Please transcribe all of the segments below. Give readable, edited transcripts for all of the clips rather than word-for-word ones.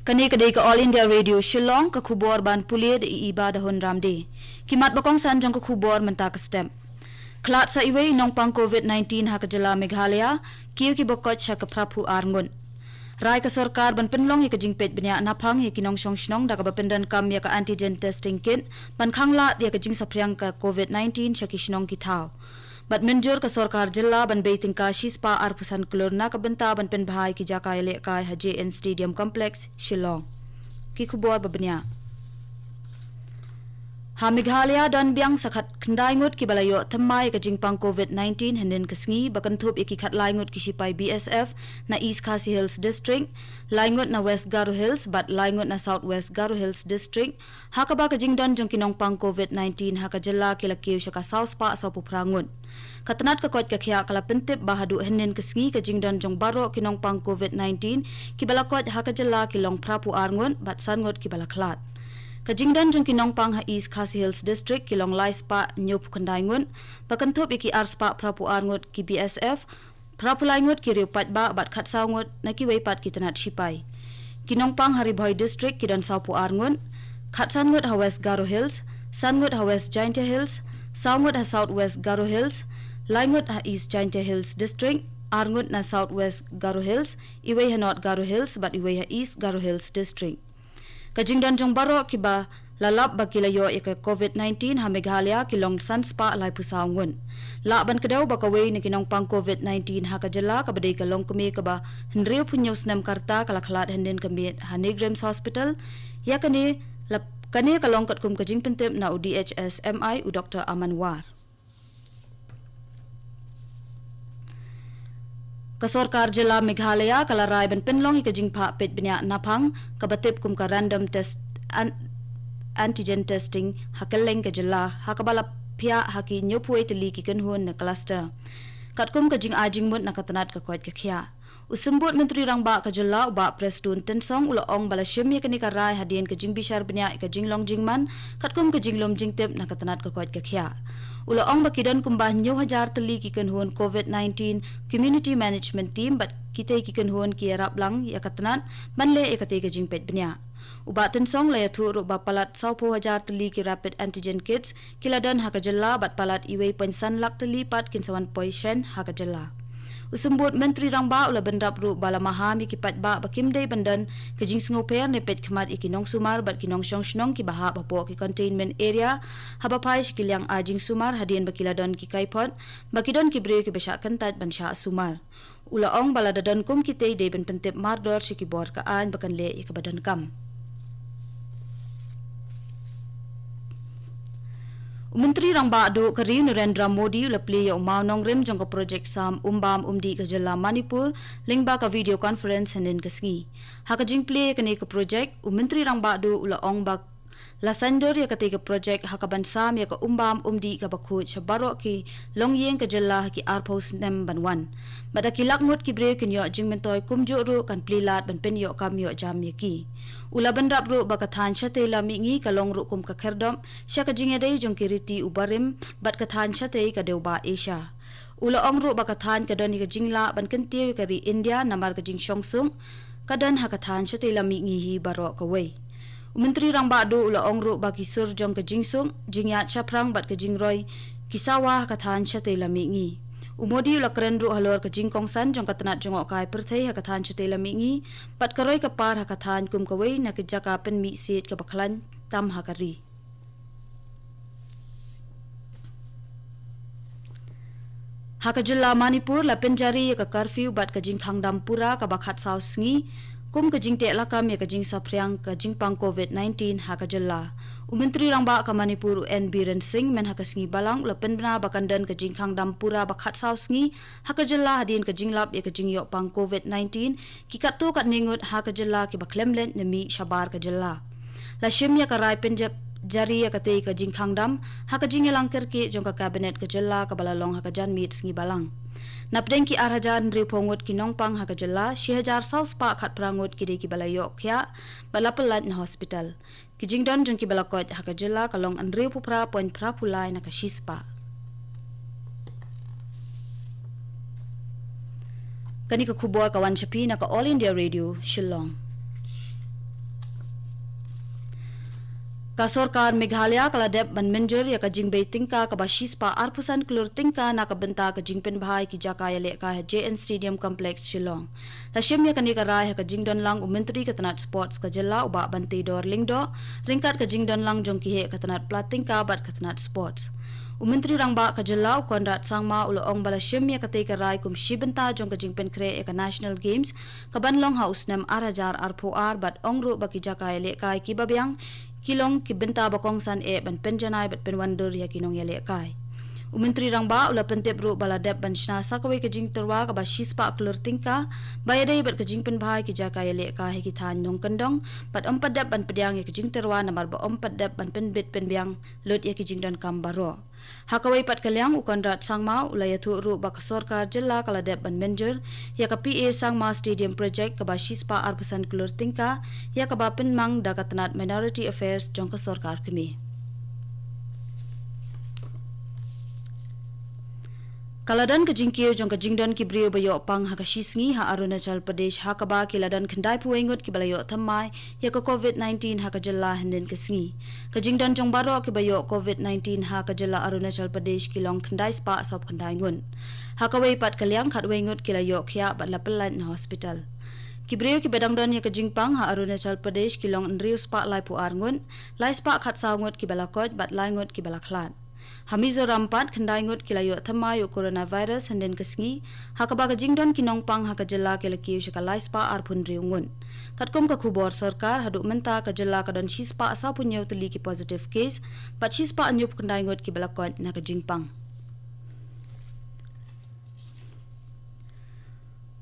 Kani kadai ka All India Radio Shillong ka khubor ban pulie de iba dahon ramde. Kimat bakong san jang ka khubor menta ka stem. Klat sa iwe nong pang COVID-19 ha ka jala Meghalaya, kiyo ki bokot siya ka prapu arngun. Rai ka sorkar ban penlong ya ka jingpet benya napang ya kinong shnong da ka bapendan kam ya ka antigen testing kit, ban khangla ya ka jing sapriang ka COVID-19 siya ki shnong ki thao. Bat menjur ka sorkar jilla ban beiting ka shispa arpusan klur na kabenta ban pen bahai ki jakai le kai ha JN Stadium Complex Shillong. Ki khubor babnya. Ha Meghalaya dan biang sakhat khandai ngut ki balayo thammai ka jingpang COVID-19 henen kasngi bakan thup iki khat lai ngut ki sipai BSF na East Khasi Hills District, lai ngut na West Garo Hills bat lai ngut na South West Garo Hills District. Ha ka ba ka jingdan jong kinong pang COVID-19 ha ka jilla kilakiw siya ka South Pa sa puprangun. Katanat ka kot ka kya kala pentip bahadu henen kasngi ka jingdan jong baro kinong pang COVID-19 ki balakot ha ka jilla kilong prapu arngun bat sangot ki balaklat. Kajingdan jong kinong pang ha East Khasi Hills District kilong lai spa nyup kandai ngun pakantup iki arspa prapu arngut ki BSF prapu lai ngut ki riupat ba bat khat saw ngut na ki weipat ki tanat sipai kinong pang Haribhoi District kidan sapu arngun khat san ngut ha West Garo Hills san ngut ha West Jaintia Hills saw ngut ha South West Garo Hills lai ngut ha East Jaintia Hills District arngut na South West Garo Hills iwe ha North Garo Hills bat iwe ha East Garo Hills District. Kajingdan jong baro kiba lalap bakilayo ika COVID-19 ha Meghalaya kilong sanspa alay pusawngun. Laban kadaw bakaway ni kinong pang COVID-19 ha kajala kabaday kalong kumi kaba henriyo punyaw snam karta kalakhalat henden kami ha Negrems Hospital ya kani kalong katkum kajing pentip na UDHS MI u Dr. Amanwar. Kasorkar jila Meghalaya kalaray ban penlong ikajing pa pet benya napang kabatip kum ka random test antigen testing hakeleng ka jila hakabala pia haki nyopuwe tili ki kanhun na cluster katkum kajing ajing mut na katanat ka kwat ka khya usumbut menteri rangba ka jila uba presdun tensong ulaong bala shimya kani karay hadien kajing bishar benya ikajing long jingman katkum kajing lom jingtep na katanat ka kwat ka khya ulaong bakidan kumbah nyo hajar tali ki kanhun COVID-19 community management team bat kita ki kanhun ki arap lang ya katanat manle ikate ka jingpet benya uba tensong la yathu ro bapalat 10,000 tali ki rapid antigen kits kiladan hakajalla bat palat iwe pensan lak tali pat kinsawan poisyen hakajalla usumbut menteri rangba ula bendap ru bala mahami ki patba bakimdei bandan kajing sngoper ne pet khmat ikinong sumar bat kinong shnong ki baha bapo ki containment area habapai sikilyang ajing sumar hadien bakiladon ki kaipot bakidon ki bre ki beshakan tat bansha sumar ulaong bala dadan kum kitei de ben pentep mardor sikibor kaan bakan le ikabadan kam. Menteri rangba do kari Narendra Modi lepli ya umau nongrim jong ka projek sam umbam umdi ka jala Manipur lingba ka video conference hanin kasngi ha ka jingple kani ka projek menteri rangba do ulaong bak lasandor ya ka projek ha ka bansam ya ka umbam umdi ka bakhu chabaro ki longyeng ka jala ki arpos nem banwan badakilak mut ki bre kinyo jingmentoy kumjo ru kan plilat ban penyo kamyo jam ya ki ula bandap ru bakathan chate la mingi kalong ru kum ka kherdom sha ka jingedei jong kiriti ubarim bat kathan chate ka deuba Asia ula ongru bakathan ka doni ka jingla ban kantiu ka ri India namar ka jing shongsung kadan hakathan chate la mingi hi baro ka wei menteri rangba do ula ongru bakisur jong ka jingsung jingyat chaprang bat ka jingroy kisawa hakathan chate la mingi umodi ula krenru halor ka jingkongsan jong katanat jong okai perthei hakathan chate la mingi pat karoy ka par hakathan kum ka wei na ka jaka pen mi sit ka baklan tam hakari hakajilla Manipur la penjari ka curfew bat ka jingkhang dampura ka bakhat saw sngi kum ka jingte lakam ya ka jing sapriang ka jingpang COVID-19 hakajilla menteri rangba ka Manipur N Biren Singh men hakasngi balang la penbna bakandan ka jingkhang dampura bakhat saw sngi hakajilla hadin ka jinglap ya ka jingyo pang COVID-19 ki katto kat ningut hakajilla ki baklemlen nemi shabar ka jilla la shimya ka rai penjab jari ya kate ka jingkhang dam hakajing langker ki jong ka cabinet ka jilla ka balalong hakajan mit sngi balang napdeng ki arhajan ripongut kinong pang hakajalla 6000 saus pa khat prangut ki de ki balayo khya balapalat na hospital ki jingdon jong ki balakot hakajalla kalong anre pupra point pra pulai na ka shispa kani ka khubor kawan chapi na ka All India Radio Shillong. Ka Sorkar Meghalaya kaladep ban menjer ya ka jingbei tingka ka bashispa arpusan kelur tingka na ka benta ka jingpen bahai ki jakaya le ka JN Stadium Complex Shillong. Tashim ya kani ka rai ka jingdon lang umentri ka tanat sports ka jela uba bante dor lingdo ringkat ka jingdon lang jong ki he ka tanat platingka bat ka tanat sports. Umentri rangba ka jela kondat sangma uloong bala shim ya ka te ka rai kum shibenta jong ka jingpen kre ka National Games ka banlong haus nem arajar arpoar bat ongru ba ki jakaya le ka ki babyang kilong ki benta bakong san ban penjanai bat penwandur ya kinong yale kai. Umentri rangba ula pentep ru baladep ban shna sakawai ka jing terwa ka ba shispa klur tingka bayadai bat ka jing pen bhai ki jaka yale ka he ki than nong kandong bat ompadep ban pediang ya ka jing terwa namar ba ompadep ban penbit penbiang lut ya ki jing don kambaro. Hakawai pat kalyang ukandrat sangma ula yathu ru ba ka Sorkar jilla kaladep ban menjer ya ka PA Sangma Stadium Project ka ba shispa arpusan klur tingka ya ka ba penmang da ka tanat Minority Affairs jong ka Sorkar kami. Kaladan ka jingkiyo jong ka jingdon ki brio bayo pang ha ka shisngi ha Arunachal Pradesh ha ka ba ki ladan khandai puengot ki balayo thammai ya ka COVID-19 ha ka jalla henden ka sngi. Ka jingdon jong baro ki bayo COVID-19 ha ka jalla Arunachal Pradesh ki long khandai spa sop khandai ngun. Ha ka wei pat kalyang khat wengot ki layo khya bat lapelai na hospital. Kibrio ki bedangdon ya ka jingpang ha Arunachal Pradesh ki long nriu spa lai pu arngun lai spa khat sawngot ki balakot bat lai ngot ki balaklat. Hamizo rampat khandai ngot kilayo thamayo coronavirus handen kasngi hakaba ka jingdon kinong pang haka jalla kelaki shaka laispa arpun riungun katkom ka khubor sarkar hadu menta ka jalla ka don shispa asa punyo tuli ki positive case pat shispa anyup khandai ngot ki balakot na ka jingpang.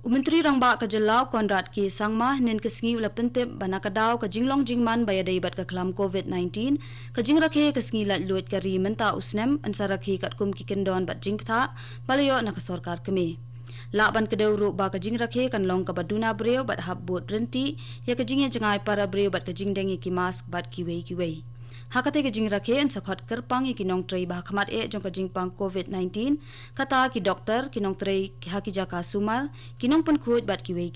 Umentri rangba ka jalaw Konrad ki sangma nen kasngi ula pentep banakadaw ka jinglong jingman bayadai bat ka klam COVID-19 ka jingrakhe kasngi lat luet ka ri menta usnem ansarakhi katkum ki kendon bat jingtha balayo na ka Sorkar kami. Laban ka dawru ba ka jingrakhe kan long ka baduna breu bat habbut renti ya ka jingye jangai para breu bat ka jingdengi ki mask bat kiwei. Hakate ka jingrakhe an sakhat kerpang ikinong tray bah khamat jong ka jingpang COVID-19 kata ki doktor kinong tray haki jaka sumar kinong penkhut bat kiwei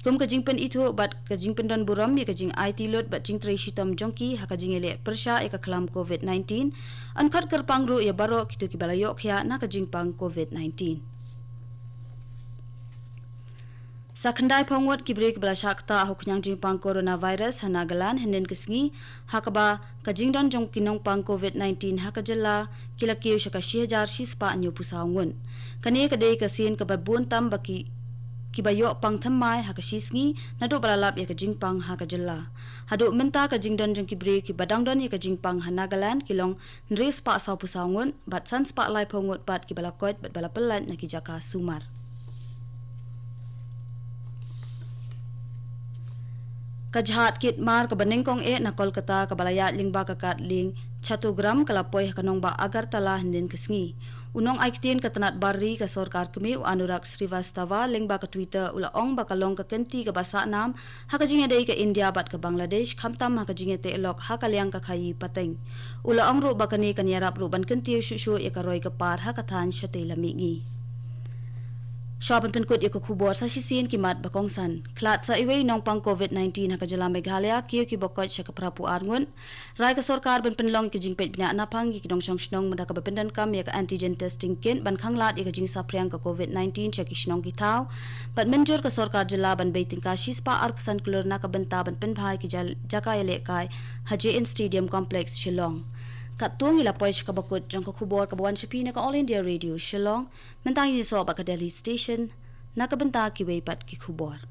kum ka jingpen itu bat ka jingpen don buram ya ka jing IT lot bat jing tray shitam jongki haka jingele persha ka klam COVID-19 an khat kerpang ru ya baro kitu ki balayo khya na ka jingpang COVID-19. Sa khandai phongwat ki break bala shakta hoknyang jingpang coronavirus hanagalan henen kisngi hakaba ka jingdon jong kinong pang COVID-19 hakajalla kilakiyo shaka 1000 shispa anyo pusawngun kane ka dei ka sin ka babun tam baki kibayo pang thammai hakashisngi nado balalap ya ka jingpang hakajalla hado menta ka jingdon jong ki break ki badangdon ya ka jingpang hanagalan kilong nres pa sa pusawngun bat sans pa lai phongwat bat ki balakot bat balapelan na ki jaka sumar. Kajhat kit mar ka banengkong na Kolkata ka balayat lingba ka katling 1 gram kalapoy kanong ba Agartala henden kasngi. Unong aiktin ka tanat barri ka Sorkar kami u Anurag Srivastava lingba ka Twitter ulaong ba kalong ka kenti ka basa nam hakajinga day ka India bat ka Bangladesh khamtam hakajinga te elok hakalyang ka khayi pateng. Ulaong ru ba kani kanyarap ru ban kenti shushu ya ka roy ka par hakathan siya te lamingi. Shaban penkut ya khubor sa sisin ki mat bakong san klat sa iwei nong pang COVID-19 ha ka jala Meghalaya kiyo ki bokot siya ka prapu arngun rai ka Sorkar ban penlong ki jingpet bina napang ki dong shong shnong mada ka bapendan kam ya ka antigen testing kin ban khanglat ya ka jing sapriang ka COVID-19 siya ki shnong ki thaw bat menjur ka Sorkar jala ban beiting ka shispa arpusan klur na ka benta ban penbhai ki jaka yale kai JN Stadium Complex Shillong. Katung ila poish ka bakut jong ka khubor ka bawan sipi na ka All India Radio Shillong mentang ni so ba ka Delhi Station na ka benta ki wei pat ki khubor.